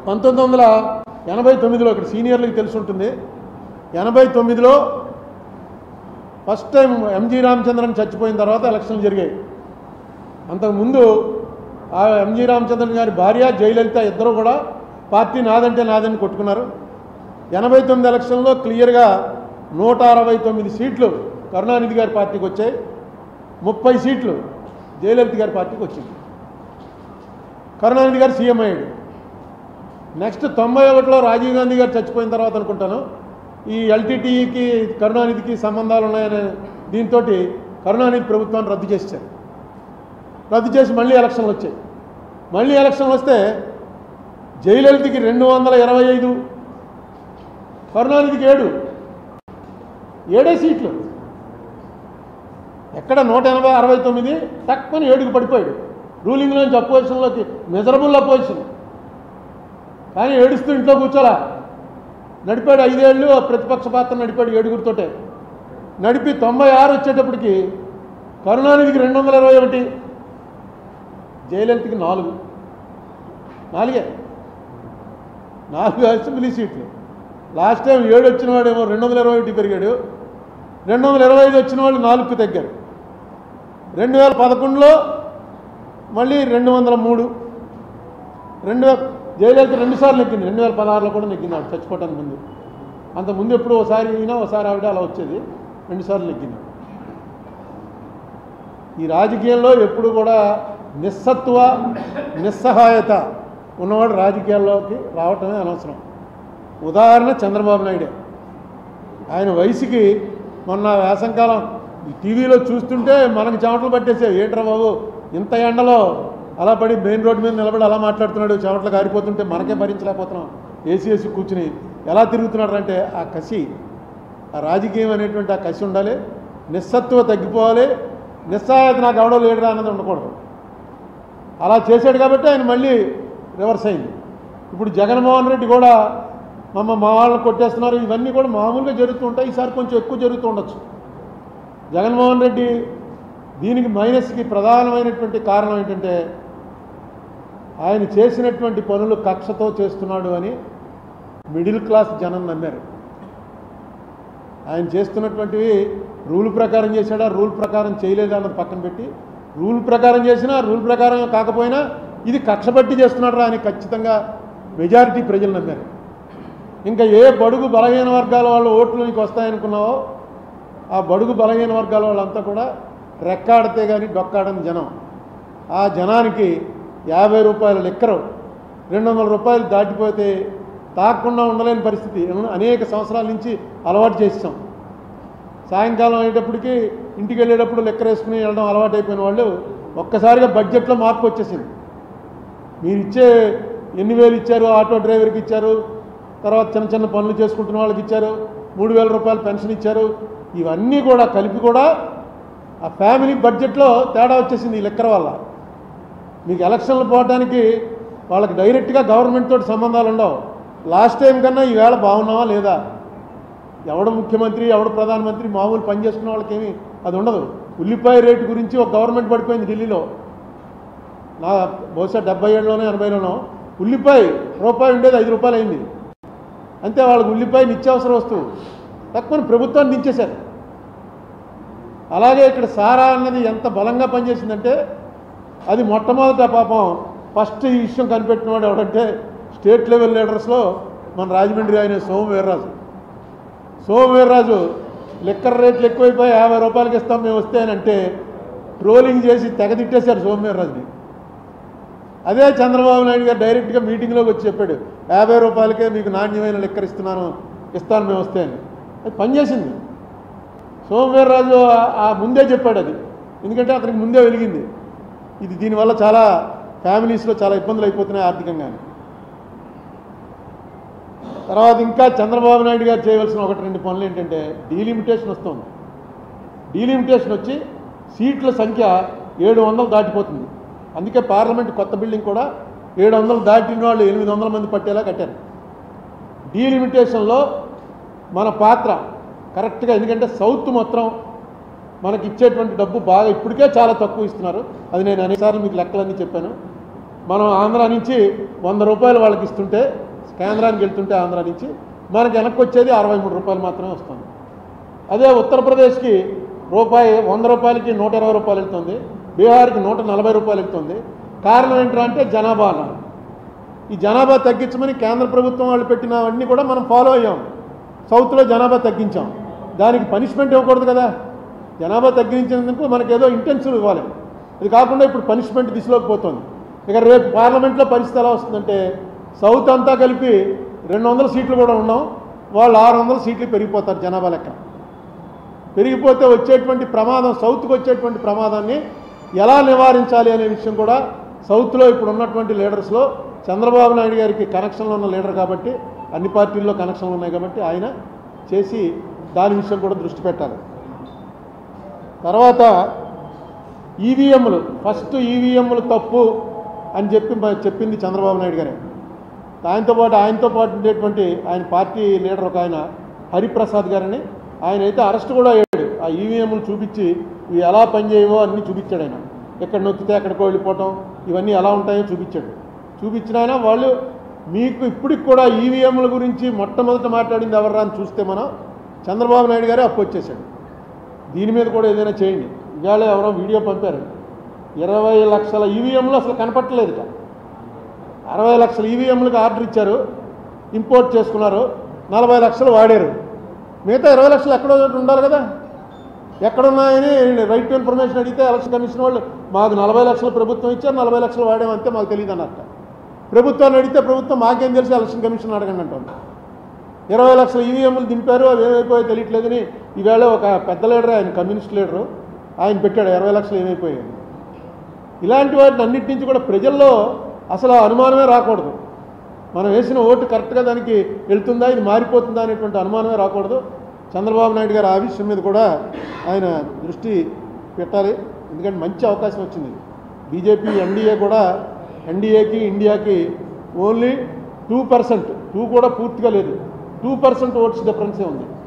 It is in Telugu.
1989లో ఇక్కడ సీనియర్లకు తెలిసి ఉంటుంది. 89లో ఫస్ట్ టైం ఎంజీ రామచంద్రన్ చచ్చిపోయిన తర్వాత ఎలక్షన్లు జరిగాయి. అంతకుముందు ఆ ఎంజీ రామచంద్రన్ గారి భార్య జయలలిత ఇద్దరు కూడా పార్టీ నాదంటే నాదని కొట్టుకున్నారు. 89 ఎలక్షన్లో క్లియర్గా 169 సీట్లు కరుణానిధి గారి పార్టీకి వచ్చాయి, 30 సీట్లు జయలలిత గారి పార్టీకి వచ్చింది. కరుణానిధి గారు సీఎం అయ్యాడు. నెక్స్ట్ 91లో రాజీవ్ గాంధీ గారు చచ్చిపోయిన తర్వాత అనుకుంటాను ఈ ఎల్టీటీఈకి కరుణానిధికి సంబంధాలు ఉన్నాయనే దీంతో కరుణానిధి ప్రభుత్వాన్ని రద్దు చేశారు. రద్దు చేసి మళ్ళీ ఎలక్షన్లు వచ్చాయి. మళ్ళీ ఎలక్షన్లు వస్తే జయలలితకి 225, కరుణానిధికి 7 సీట్లు. ఎక్కడ 169 తక్కువ 7కి పడిపోయాడు. రూలింగ్లోంచి అపోజిషన్లోకి మెజరబుల్ అపోజిషన్. కానీ ఏడుస్తూ ఇంట్లో కూర్చోలా, నడిపాడు 5 ఏళ్ళు ప్రతిపక్ష పాత్ర నడిపాడు 7గురితోటే. నడిపి 96 వచ్చేటప్పటికి కరుణానిధికి 221, జయలలితకి 4 అసెంబ్లీ సీట్లు. లాస్ట్ టైం 7 వచ్చిన వాడేమో 221 పెరిగాడు, 225 వచ్చిన వాళ్ళు 4కు తగ్గారు. 2011లో మళ్ళీ 203. జయలలిత 2 సార్లు నెగ్గింది. 2016లో కూడా నెగ్గింది ఆవిడ చచ్చిపోవటానికి ముందు. అంతకుముందు ఎప్పుడు ఒకసారి అయినా ఒకసారి ఆవిడ అలా వచ్చేది, 2 సార్లు నెగ్గింది. ఈ రాజకీయాల్లో ఎప్పుడు కూడా నిస్సత్వ నిస్సహాయత ఉన్నవాడు రాజకీయాల్లోకి రావటమే అనవసరం. ఉదాహరణ చంద్రబాబు నాయుడే. ఆయన వయసుకి మొన్న వేసంకాలం టీవీలో చూస్తుంటే మనకు చెమటలు పట్టేసేవి. ఏంట్రా బాబు ఇంత ఎండలో అలా పడి మెయిన్ రోడ్డు మీద నిలబడి అలా మాట్లాడుతున్నాడు, చెమటలు కారిపోతుంటే మనకే భరించలేకపోతున్నాం. ఏసీ కూర్చుని ఎలా తిరుగుతున్నాడు అంటే ఆ కసి, ఆ రాజకీయం అనేటువంటి ఆ కసి ఉండాలి. నిస్సత్వ తగ్గిపోవాలి. నిస్సహాయత నాకు ఎవడో లేడురా అన్నది ఉండకూడదు. అలా చేశాడు కాబట్టి ఆయన మళ్ళీ రివర్స్ అయింది. ఇప్పుడు జగన్మోహన్ రెడ్డి కూడా మా వాళ్ళని కొట్టేస్తున్నారు, ఇవన్నీ కూడా మామూలుగా జరుగుతూ ఉంటాయి. ఈసారి కొంచెం ఎక్కువ జరుగుతూ ఉండొచ్చు. జగన్మోహన్ రెడ్డి దీనికి మైనస్కి ప్రధానమైనటువంటి కారణం ఏంటంటే ఆయన చేసినటువంటి పనులు కక్షతో చేస్తున్నాడు అని మిడిల్ క్లాస్ జనం నమ్మారు. ఆయన చేస్తున్నటువంటివి రూల్ ప్రకారం చేశాడా, రూల్ ప్రకారం చేయలేదా అన్నది పక్కన పెట్టి, రూల్ ప్రకారం చేసినా రూల్ ప్రకారం కాకపోయినా ఇది కక్ష పట్టి చేస్తున్నాడు అని ఖచ్చితంగా మెజారిటీ ప్రజలు నమ్మారు. ఇంకా ఏ బడుగు బలహీన వర్గాల వాళ్ళు ఓట్లు నీకు వస్తాయనుకున్నావో ఆ బడుగు బలహీన వర్గాల వాళ్ళంతా కూడా రెక్కాడితే కానీ డొక్కాడని జనం. ఆ జనానికి 50 రూపాయల లిక్కరు 200 రూపాయలు దాటిపోతే తాకుండా ఉండలేని పరిస్థితి అనేక సంవత్సరాల నుంచి అలవాటు చేసాం. సాయంకాలం అయ్యేటప్పటికి ఇంటికి వెళ్ళేటప్పుడు లిక్కర్ వేసుకుని వెళ్ళడం అలవాటు అయిపోయిన వాళ్ళు ఒక్కసారిగా బడ్జెట్లో మార్పు వచ్చేసింది. మీరు ఇచ్చే ఎన్ని వేలు ఇచ్చారు, ఆటో డ్రైవర్కి ఇచ్చారు, తర్వాత చిన్న చిన్న పనులు చేసుకుంటున్న వాళ్ళకి ఇచ్చారు, 3000 రూపాయలు పెన్షన్ ఇచ్చారు, ఇవన్నీ కూడా కలిపి కూడా ఆ ఫ్యామిలీ బడ్జెట్లో తేడా వచ్చేసింది ఈ లిక్కర్ వల్ల. మీకు ఎలక్షన్లు పోవడానికి వాళ్ళకి డైరెక్ట్గా గవర్నమెంట్ తోటి సంబంధాలు ఉండవు. లాస్ట్ టైం కన్నా ఈవేళ బాగున్నావా లేదా, ఎవడు ముఖ్యమంత్రి ఎవడు ప్రధానమంత్రి, మామూలు పని చేసుకున్న వాళ్ళకేమీ అది ఉండదు. ఉల్లిపాయ రేటు గురించి ఒక గవర్నమెంట్ పడిపోయింది ఢిల్లీలో. నా బహుశా 70 80లోనో ఉల్లిపాయ రూపాయి ఉండేది 5 రూపాయలు అయింది. అంతే, వాళ్ళకి ఉల్లిపాయ నిత్యావసర వస్తువు తక్కువ ప్రభుత్వాన్ని దించేశారు. అలాగే ఇక్కడ సారా అన్నది ఎంత బలంగా పనిచేసిందంటే అది మొట్టమొదట పాపం ఫస్ట్ ఈ విషయం కనిపెట్టినవాడు ఎవడంటే స్టేట్ లెవెల్ లీడర్స్లో మన రాజమండ్రి ఆయన సోమవీర్రాజు లిక్కర్ రేట్లు ఎక్కువైపోయి 50 రూపాయలకి ఇస్తాం మేము వస్తే అని అంటే ట్రోలింగ్ చేసి తెగదిట్టేశారు సోమవీర్రాజుని. అదే చంద్రబాబు నాయుడు గారు డైరెక్ట్గా మీటింగ్లోకి వచ్చి చెప్పాడు 50 రూపాయలకే మీకు నాణ్యమైన లిక్కర్ ఇస్తాను మేము వస్తే అని. అది పనిచేసింది. సోమవీర్రాజు ఆ ముందే చెప్పాడు అది, ఎందుకంటే అతనికి ముందే వెలిగింది. ఇది దీనివల్ల చాలా ఫ్యామిలీస్లో చాలా ఇబ్బందులు అయిపోతున్నాయి ఆర్థికంగా. తర్వాత ఇంకా చంద్రబాబు నాయుడు గారు చేయవలసిన 1-2 పనులు ఏంటంటే డీలిమిటేషన్ వస్తుంది. డీలిమిటేషన్ వచ్చి సీట్ల సంఖ్య 700 దాటిపోతుంది. అందుకే పార్లమెంట్ కొత్త బిల్డింగ్ కూడా 700 దాటిన వాళ్ళు 800 మంది పట్టేలా కట్టారు. డీలిమిటేషన్లో మన పాత్ర కరెక్ట్గా, ఎందుకంటే సౌత్ మొత్తం మనకి ఇచ్చేటువంటి డబ్బు బాగా ఇప్పటికే చాలా తక్కువ ఇస్తున్నారు. అది నేను అనేకసార్లు మీకు లెక్కలన్నీ చెప్పాను. మనం ఆంధ్ర నుంచి 100 రూపాయలు వాళ్ళకి ఇస్తుంటే కేంద్రానికి వెళ్తుంటే ఆంధ్ర నుంచి మనకి వెనక్కి వచ్చేది 63 రూపాయలు మాత్రమే వస్తుంది. అదే ఉత్తరప్రదేశ్కి 100 రూపాయలకి 120 రూపాయలు వెళ్తుంది, బీహార్కి 140 రూపాయలు వెళ్తుంది. కారణం ఏంటంటే జనాభా అన్నారు. ఈ జనాభా తగ్గించమని కేంద్ర ప్రభుత్వం వాళ్ళు పెట్టినవన్నీ కూడా మనం ఫాలో అయ్యాం. సౌత్లో జనాభా తగ్గించాం, దానికి పనిష్మెంట్ ఇవ్వకూడదు కదా. జనాభా తగ్గించినందుకు మనకేదో ఇంటెన్సివ్ ఇవ్వాలి. ఇది కాకుండా ఇప్పుడు పనిష్మెంట్ దిశలోకి పోతుంది. ఇక రేపు పార్లమెంట్లో పరిస్థితి ఎలా వస్తుందంటే సౌత్ అంతా కలిపి 200 సీట్లు కూడా ఉన్నాం, వాళ్ళు 600 సీట్లు పెరిగిపోతారు జనాభా లెక్క. పెరిగిపోతే వచ్చేటువంటి ప్రమాదం, సౌత్కి వచ్చేటువంటి ప్రమాదాన్ని ఎలా నివారించాలి అనే విషయం కూడా సౌత్లో ఇప్పుడు ఉన్నటువంటి లీడర్స్లో చంద్రబాబు నాయుడు గారికి కనెక్షన్లో ఉన్న లీడర్ కాబట్టి, అన్ని పార్టీల్లో కనెక్షన్లు ఉన్నాయి కాబట్టి ఆయన చేసి దాని విషయం కూడా దృష్టి పెట్టాలి. తర్వాత ఈవీఎంలు, ఫస్ట్ ఈవీఎంలు తప్పు అని చెప్పింది చంద్రబాబు నాయుడు గారే. ఆయనతో పాటు ఉండేటువంటి ఆయన పార్టీ లీడర్ ఒక ఆయన హరిప్రసాద్ గారని, ఆయన అయితే అరెస్ట్ కూడా అయ్యాడు. ఆ ఈవీఎంలు చూపించి ఇవి ఎలా పనిచేయవో అన్నీ చూపించాడు. ఆయన ఎక్కడ నొక్కితే ఎక్కడికో వెళ్ళిపోవటం, ఇవన్నీ ఎలా ఉంటాయో చూపించాడు. చూపించిన ఆయన వాళ్ళు మీకు ఇప్పటికి కూడా ఈవీఎంల గురించి మొట్టమొదట మాట్లాడింది ఎవర్రా అని చూస్తే మనం చంద్రబాబు నాయుడు గారే అప్పు వచ్చేసాడు. దీని మీద కూడా ఏదైనా చేయండి. ఇవాళ ఎవరో వీడియో పంపారు, 20 లక్షల ఈవీఎంలు అసలు కనపట్టలేదుట. 60 లక్షల ఈవీఎంలకు ఆర్డర్ ఇచ్చారు, ఇంపోర్ట్ చేసుకున్నారు, 40 లక్షలు వాడారు. మిగతా 20 లక్షలు ఎక్కడో ఉండాలి కదా. ఎక్కడున్నాయని రైట్ టు ఇన్ఫర్మేషన్ అడిగితే ఎలక్షన్ కమిషన్ వాళ్ళు మాకు 40 లక్షలు ప్రభుత్వం ఇచ్చారు, 40 లక్షలు వాడామంతే, మాకు తెలియదు అన్నట్ట. ప్రభుత్వాన్ని అడిగితే ప్రభుత్వం మాకేం తెలిసి ఎలక్షన్ కమిషన్ అడగండి అంటుంది. 20 లక్షల ఈవీఎంలు దింపారు, అవి ఏమైపోయాయో తెలియట్లేదని ఈవేళ ఒక పెద్ద లీడర్, ఆయన కమ్యూనిస్ట్ లీడరు, ఆయన పెట్టాడు 20 లక్షలు ఏమైపోయాయి. ఇలాంటి వాటిని అన్నిటి నుంచి కూడా ప్రజల్లో అసలు అనుమానమే రాకూడదు. మనం వేసిన ఓటు కరెక్ట్గా దానికి వెళ్తుందా, ఇది మారిపోతుందా అనేటువంటి అనుమానమే రాకూడదు. చంద్రబాబు నాయుడు గారు ఆ విషయం మీద కూడా ఆయన దృష్టి పెట్టాలి. ఎందుకంటే మంచి అవకాశం వచ్చింది. బీజేపీ ఎన్డీఏ కూడా, ఎన్డీఏకి ఇండియాకి ఓన్లీ 2% కూడా పూర్తిగా లేదు, 2% ఓట్స్ డిఫరెన్సే ఉంది.